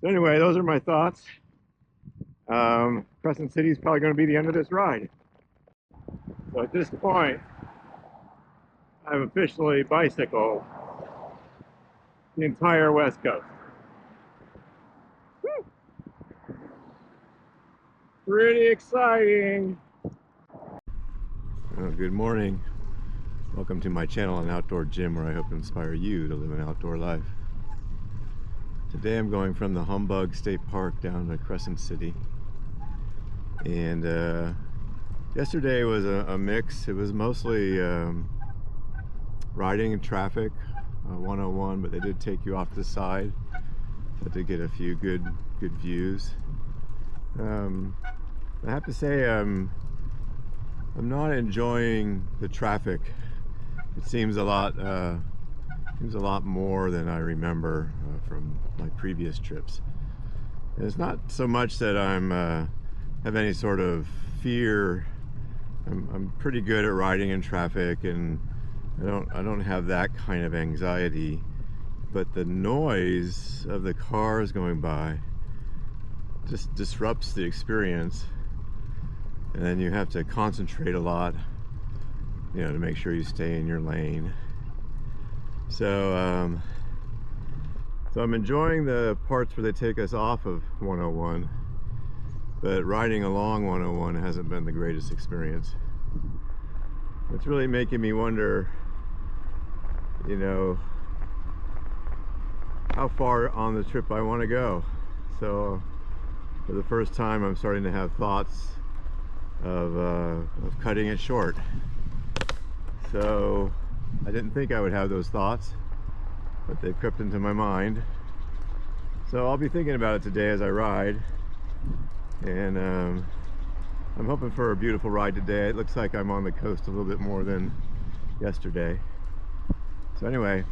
So anyway, those are my thoughts. Crescent City is probably going to be the end of this ride. So at this point, I've officially bicycled the entire West Coast. Woo! Pretty exciting. Good morning. Welcome to my channel, An Outdoor Gym, where I hope to inspire you to live an outdoor life. Today I'm going from the Humbug State Park down to Crescent City. And yesterday was a mix. It was mostly riding and traffic, 101, but they did take you off to the side. So I did get a few good views. I have to say I'm not enjoying the traffic. It seems a lot more than I remember from my previous trips. And it's not so much that I'm have any sort of fear. I'm pretty good at riding in traffic, and I don't have that kind of anxiety. But the noise of the cars going by just disrupts the experience, and then you have to concentrate a lot, you know, to make sure you stay in your lane. So I'm enjoying the parts where they take us off of 101, but riding along 101 hasn't been the greatest experience. It's really making me wonder, you know, how far on the trip I want to go. So for the first time, I'm starting to have thoughts of cutting it short. So I didn't think I would have those thoughts, but they've crept into my mind. So I'll be thinking about it today as I ride, and I'm hoping for a beautiful ride today. It looks like I'm on the coast a little bit more than yesterday. So anyway,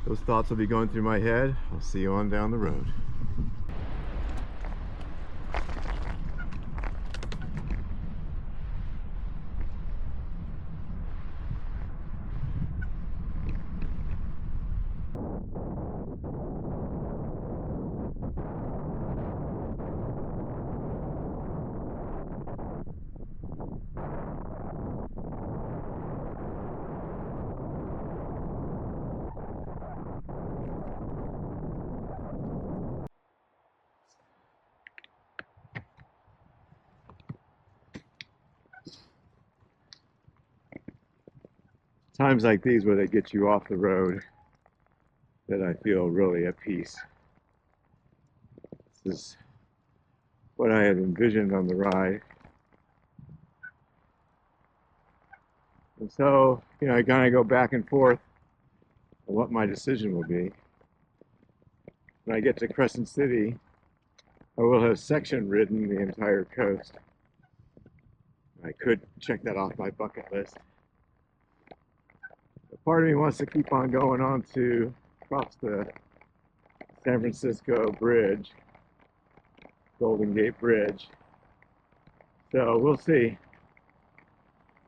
those thoughts will be going through my head. I'll see you on down the road. Times like these where they get you off the road that I feel really at peace. This is what I had envisioned on the ride. And so, you know, I kind of go back and forth on what my decision will be. When I get to Crescent City, I will have section ridden the entire coast. I could check that off my bucket list. But part of me wants to keep on going on to cross the San Francisco Bridge, Golden Gate Bridge. So we'll see.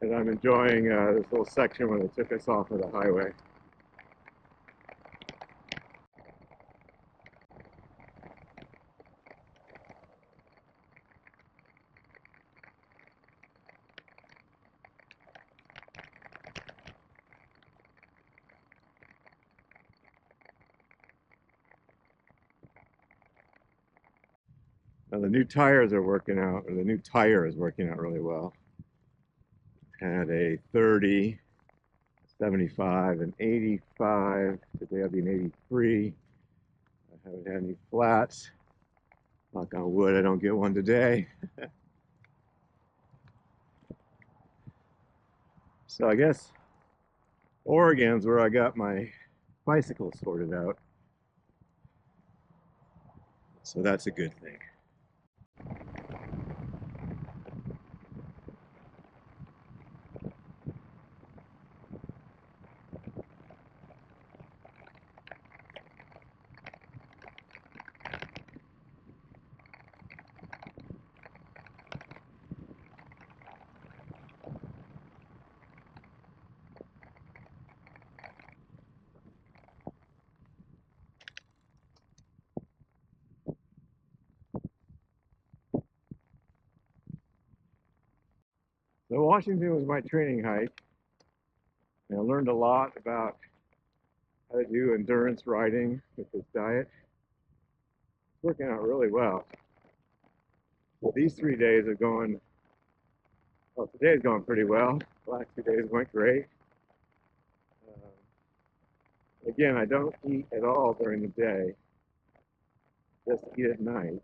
And I'm enjoying this little section where they took us off of the highway. Now the new tires are working out, or the new tire is working out really well. Had a 30, 75, and 85. Today I'll be an 83. I haven't had any flats. Knock on wood, I don't get one today. So I guess Oregon's where I got my bicycle sorted out. So that's a good thing. Washington was my training hike, and I learned a lot about how to do endurance riding with this diet. It's working out really well. These 3 days are going, well, today's going pretty well. The last 2 days went great. Again, I don't eat at all during the day, just eat at night.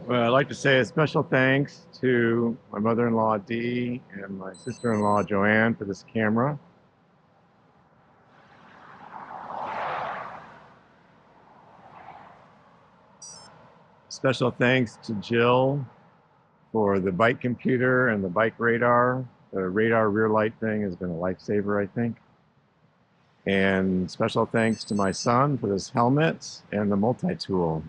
Well, I'd like to say a special thanks to my mother-in-law Dee and my sister-in-law Joanne for this camera. Special thanks to Jill for the bike computer and the bike radar. The radar rear light thing has been a lifesaver, I think. And special thanks to my son for this helmet and the multi-tool.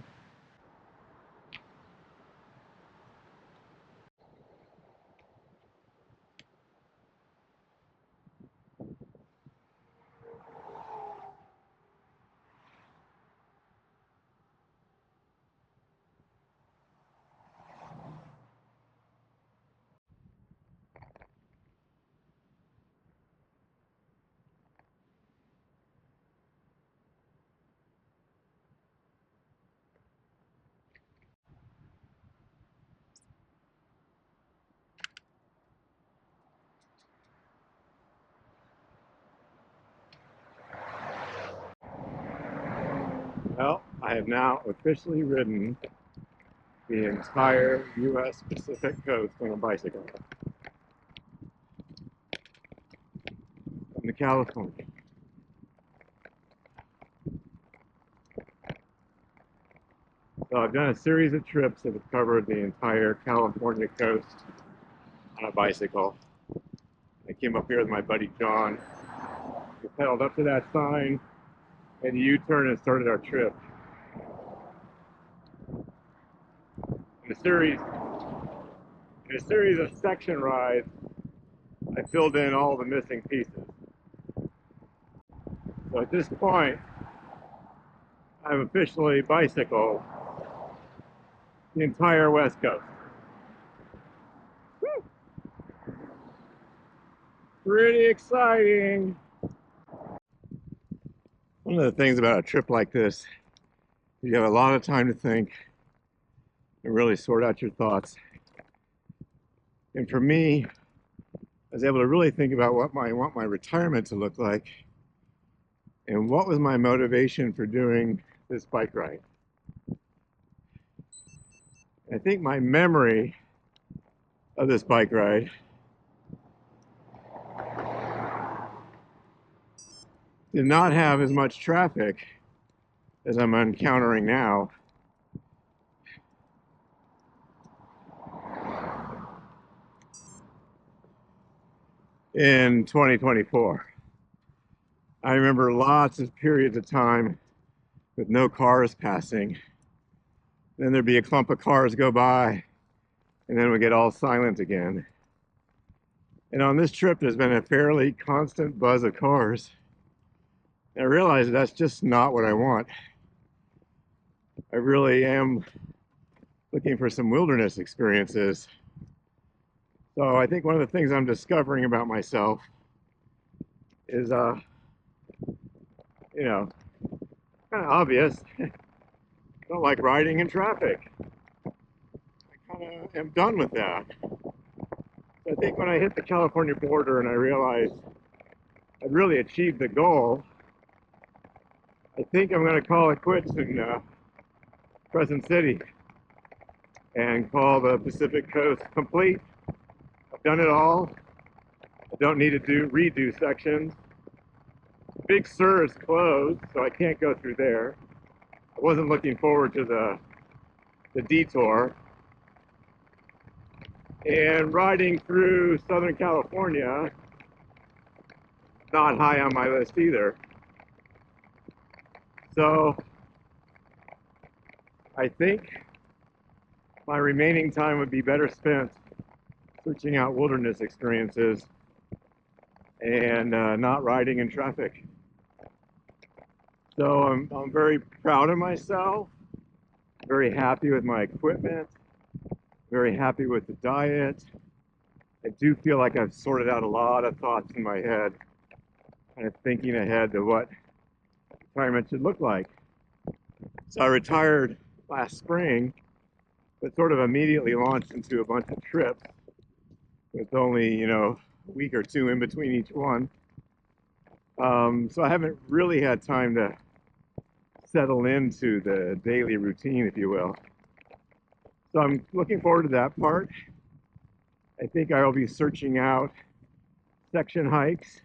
Well, I have now officially ridden the entire U.S. Pacific coast on a bicycle to California. So I've done a series of trips that have covered the entire California coast on a bicycle. I came up here with my buddy John. We pedaled up to that sign and U-turned and started our trip. In a series of section rides, I filled in all the missing pieces. So at this point, I've officially bicycled the entire West Coast. Woo! Pretty exciting. One of the things about a trip like this, you have a lot of time to think and really sort out your thoughts. And for me, I was able to really think about what I want my retirement to look like and what was my motivation for doing this bike ride. I think my memory of this bike ride did not have as much traffic as I'm encountering now. In 2024. I remember lots of periods of time with no cars passing. Then there'd be a clump of cars go by, and then we get all silent again. And on this trip, there's been a fairly constant buzz of cars. And I realized that's just not what I want. I really am looking for some wilderness experiences. So I think one of the things I'm discovering about myself is, you know, kind of obvious. I don't like riding in traffic. I kind of am done with that. I think when I hit the California border and I realized I'd really achieved the goal, I think I'm going to call it quits in Crescent City and call the Pacific Coast complete. I've done it all. I don't need to redo sections. Big Sur is closed, so I can't go through there. I wasn't looking forward to the detour. And riding through Southern California, not high on my list either. So I think my remaining time would be better spent searching out wilderness experiences and not riding in traffic. So I'm very proud of myself, very happy with my equipment, very happy with the diet. I do feel like I've sorted out a lot of thoughts in my head, kind of thinking ahead to what retirement should look like. So I retired last spring, but sort of immediately launched into a bunch of trips with only, a week or two in between each one. So I haven't really had time to settle into the daily routine, if you will. So I'm looking forward to that part. I think I will be searching out section hikes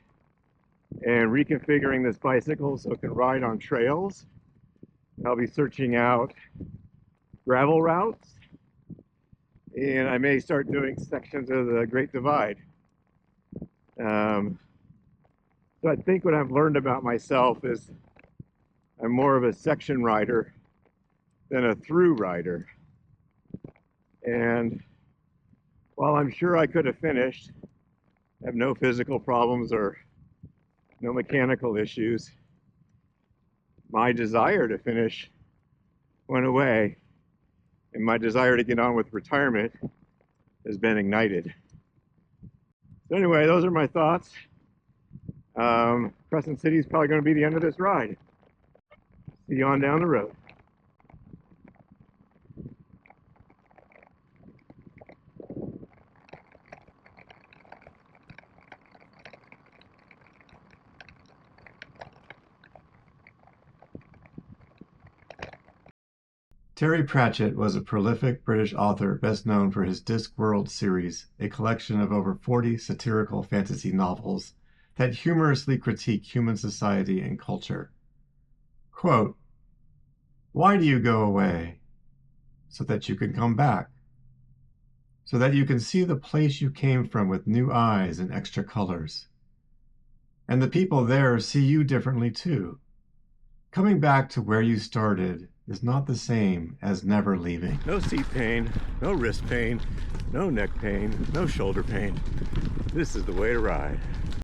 and reconfiguring this bicycle so it can ride on trails. I'll be searching out gravel routes, and I may start doing sections of the Great Divide. So I think what I've learned about myself is I'm more of a section rider than a through rider. And while I'm sure I could have finished, I have no physical problems or no mechanical issues, my desire to finish went away, and my desire to get on with retirement has been ignited. So anyway, those are my thoughts. Crescent City is probably going to be the end of this ride. See you on down the road. Terry Pratchett was a prolific British author best known for his Discworld series, a collection of over 40 satirical fantasy novels that humorously critique human society and culture. Quote, "Why do you go away? So that you can come back. So that you can see the place you came from with new eyes and extra colors. And the people there see you differently too. Coming back to where you started is not the same as never leaving." No seat pain, no wrist pain, no neck pain, no shoulder pain. This is the way to ride.